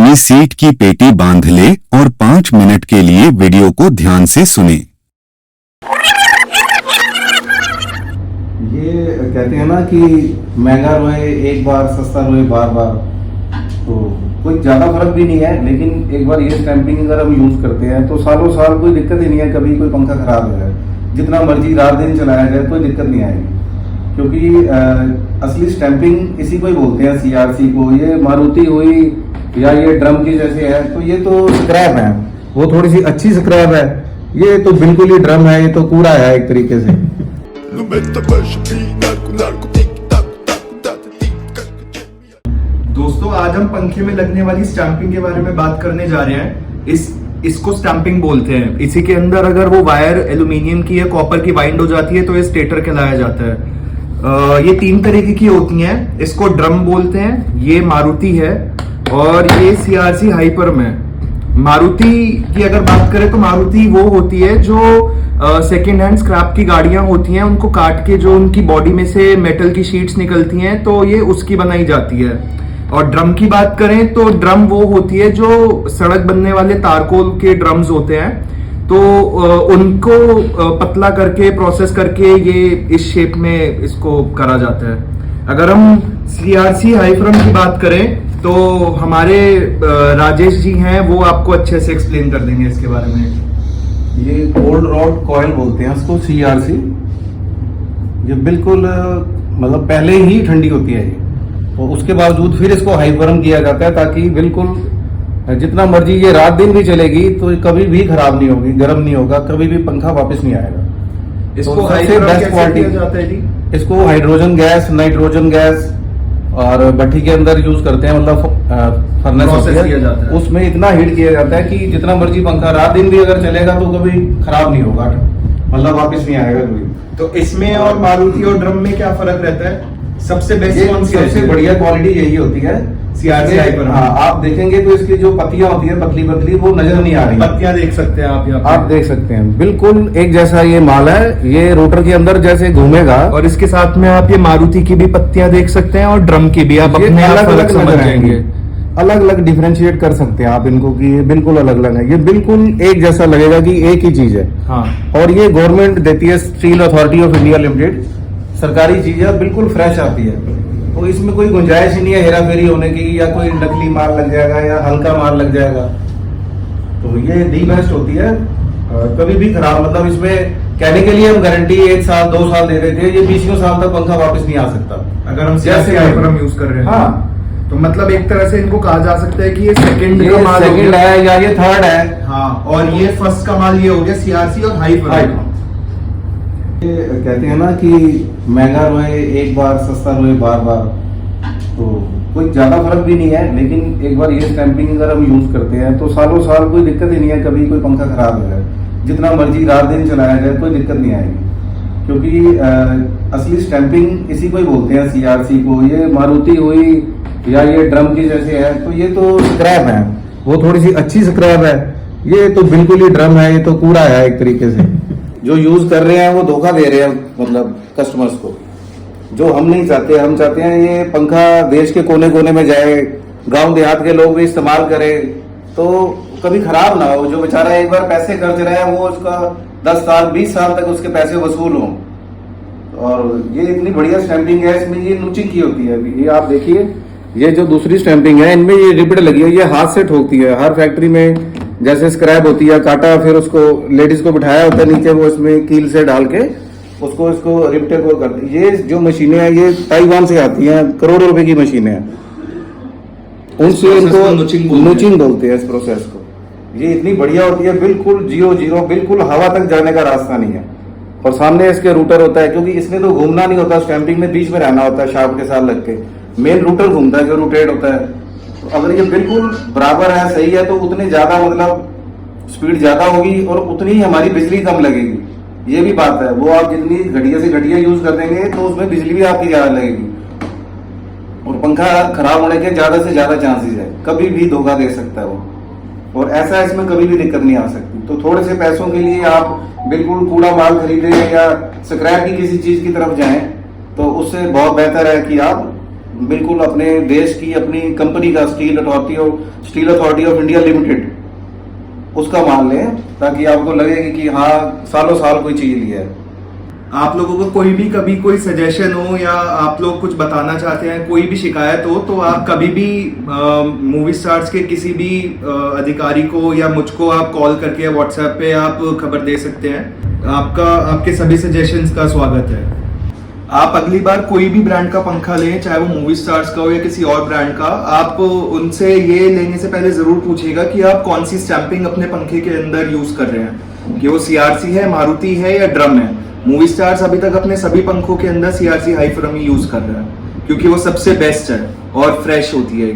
अपनी सीट की पेटी बांध ले और 5 मिनट के लिए वीडियो को ध्यान से सुने। ये कहते हैं ना कि महंगा रोए एक बार, सस्ता रोए बार बार। तो कोई ज़्यादा फर्क भी नहीं है, लेकिन एक बार ये स्टैंपिंग अगर हम यूज़ करते हैं तो सालों साल कोई दिक्कत ही नहीं है। कभी कोई पंखा खराब हो जाए, जितना मर्जी रात दिन चलाया जाए, कोई दिक्कत नहीं आएगी। क्योंकि असली स्टैंपिंग इसी को ही बोलते हैं, सीआरसी को। ये मारुति हुई या ये ड्रम की जैसे है, तो ये तो स्क्रैप है, वो थोड़ी सी अच्छी स्क्रैप है। ये तो बिल्कुल ही ड्रम है, ये तो कूड़ा है एक तरीके से। दोस्तों, आज हम पंखे में लगने वाली स्टैंपिंग के बारे में बात करने जा रहे हैं। इसको स्टैंपिंग बोलते हैं। इसी के अंदर अगर वो वायर एल्यूमिनियम की या कॉपर की वाइंड हो जाती है तो ये स्टेटर कहलाया जाता है। ये 3 तरीके की होती हैं। इसको ड्रम बोलते हैं, ये मारुति है, और ये सीआरसी हाइपरम है। मारुति की अगर बात करें तो मारुति वो होती है जो सेकेंड हैंड स्क्रैप की गाड़ियां होती हैं, उनको काट के जो उनकी बॉडी में से मेटल की शीट्स निकलती हैं, तो ये उसकी बनाई जाती है। और ड्रम की बात करें तो ड्रम वो होती है जो सड़क बनने वाले तारकोल के ड्रम्स होते हैं, तो उनको पतला करके प्रोसेस करके ये इस शेप में इसको करा जाता है। अगर हम सीआरसी हाइपरम की बात करें तो हमारे राजेश जी हैं, वो आपको अच्छे से एक्सप्लेन कर देंगे इसके बारे में। ये कोल्ड रॉड कॉइल बोलते हैं इसको, सीआरसी। ये बिल्कुल मतलब पहले ही ठंडी होती है ये, और उसके बावजूद फिर इसको हाइपरम किया जाता है ताकि बिल्कुल जितना मर्जी ये रात दिन भी चलेगी तो कभी भी खराब नहीं होगी, गर्म नहीं होगा, कभी भी पंखा वापस नहीं आएगा। इसको तो सबसे बेस्ट क्वालिटी जाता है जी। इसको हाइड्रोजन गैस, नाइट्रोजन गैस और भट्टी के अंदर यूज करते हैं, मतलब फर्नेस किया जाता है। उसमें इतना हीट किया जाता है कि जितना मर्जी पंखा रात दिन भी अगर चलेगा तो कभी खराब नहीं होगा, मतलब वापस नहीं आएगा कभी। तो इसमें और मारुति और ड्रम में क्या फर्क रहता है? सबसे बेस्ट कौन सी? सबसे बढ़िया क्वालिटी यही होती है सीआरसी हाइपरम। हाँ, आप देखेंगे तो इसकी जो पत्तियां होती है पतली पतली, वो नजर नहीं आ रही। पत्तियां देख सकते हैं आप यहाँ पे। आप देख सकते हैं, बिल्कुल एक जैसा ये माल है। ये रोटर के अंदर जैसे घूमेगा, और इसके साथ में आप ये मारुति की भी पत्तियां देख सकते हैं और ड्रम की भी। आप अपने अलग फर्क अलग समझ जाएंगे, अलग अलग डिफरेंशिएट कर सकते हैं आप इनको कि ये बिल्कुल अलग अलग है। ये बिल्कुल एक जैसा लगेगा कि एक ही चीज है। हाँ। और ये गवर्नमेंट देती है, steel authority of India limited, सरकारी चीज है, बिल्कुल फ्रेश आती है। तो इसमें कोई गुंजाइश ही नहीं है हेरा फेरी होने की, या कोई नकली माल लग जाएगा या हल्का माल लग जाएगा। तो ये दी बेस्ट होती है, कभी भी खराब, मतलब इसमें कहने के लिए हम गारंटी 1 साल 2 साल दे देते हैं, ये 20 साल तक पंखा वापस नहीं आ सकता अगर हम सीआरसी हाइपरम यूज कर रहे हैं। हाँ, तो मतलब एक तरह से इनको कहा जा सकता है कि ये सेकंड का माल सेकंड है या ये थर्ड है। हाँ, और ये फर्स्ट का माल ये हो गया सीआरसी और हाइपरम। ये कहते हैं ना कि महंगा रोए एक बार, सस्ता रोए बार बार। तो कोई ज्यादा फर्क भी नहीं है, लेकिन एक बार ये स्टैंपिंग अगर हम यूज करते हैं तो सालों साल कोई दिक्कत ही नहीं है। कभी कोई पंखा खराब हो जाए, जितना मर्जी रात दिन चलाया जाए, कोई दिक्कत नहीं आएगी। क्योंकि असली स्टैंपिंग इसी को ही बोलते हैं, सीआरसी को। ये मारुति हुई या ये ड्रम की जैसे है, तो ये तो स्क्रैप है, वो थोड़ी सी अच्छी स्क्रैप है। ये तो बिल्कुल ही ड्रम है, ये तो कूड़ा है एक तरीके से। जो यूज कर रहे हैं वो धोखा दे रहे हैं, मतलब कस्टमर्स को, जो हम नहीं चाहते। हम चाहते हैं ये पंखा देश के कोने कोने में जाए, गांव देहात के लोग भी इस्तेमाल करें, तो कभी खराब ना हो। जो बेचारा एक बार पैसे खर्च रहा है, वो उसका 10 साल 20 साल तक उसके पैसे वसूल हों। और ये इतनी बढ़िया स्टैंपिंग है, इसमें ये नूचिंग की होती है। ये आप देखिए, ये जो दूसरी स्टैंपिंग है, इनमें ये रिबड़ लगी है, ये हाथ से ठोकती है। हर फैक्ट्री में जैसे स्क्रैप होती है, काटा, फिर उसको लेडीज को बिठाया होता है नीचे, वो इसमें कील से डाल के उसको इसको रिपटे को करती है। ये जो मशीनें हैं ये ताइवान से आती हैं, करोड़ों रुपए की मशीनें हैं। उनसे इनको नूचिंग बोलते हैं इस प्रोसेस को। ये इतनी बढ़िया होती है, बिल्कुल 0-0, बिल्कुल हवा तक जाने का रास्ता नहीं है। और सामने इसके रूटर होता है, क्योंकि इसमें तो घूमना नहीं होता, स्टैंपिंग में बीच में रहना होता है, शाफ्ट के साथ लग के। मेन रूटर घूमता है जो रोटेट होता है। तो अगर ये बिल्कुल बराबर है, सही है, तो उतनी ज्यादा मतलब स्पीड ज्यादा होगी और उतनी ही हमारी बिजली कम लगेगी। ये भी बात है। वो आप जितनी घटिया से घटिया यूज कर देंगे तो उसमें बिजली भी आपकी ज्यादा लगेगी, और पंखा खराब होने के ज्यादा से ज्यादा चांसेस है। कभी भी धोखा दे सकता है वो, और ऐसा इसमें कभी भी दिक्कत नहीं आ सकती। तो थोड़े से पैसों के लिए आप बिल्कुल कूड़ा माल खरीदें या स्क्रैप की किसी चीज की तरफ जाएं, तो उससे बहुत बेहतर है कि आप बिल्कुल अपने देश की अपनी कंपनी का steel authority of India limited उसका माल लें, ताकि आपको लगे कि हाँ सालों साल कोई चीज लिया है। आप लोगों को कोई भी कभी कोई सजेशन हो या आप लोग कुछ बताना चाहते हैं, कोई भी शिकायत हो, तो आप कभी भी मूवी स्टार्स के किसी भी अधिकारी को या मुझको आप कॉल करके या व्हाट्सएप पे आप खबर दे सकते हैं। आपके सभी सजेशंस का स्वागत है। आप अगली बार कोई भी ब्रांड का पंखा लें, चाहे वो मूवी स्टार्स का हो या किसी और ब्रांड का, आप उनसे ये लेने से पहले जरूर पूछिएगा कि आप कौन सी स्टैंपिंग अपने पंखे के अंदर यूज कर रहे हैं, कि वो सीआरसी है, मारुति है या ड्रम है। मूवी स्टार्स अभी तक अपने सभी पंखों के अंदर CRC high from he use कर रहा है, क्योंकि वो सबसे बेस्ट है और फ्रेश होती है।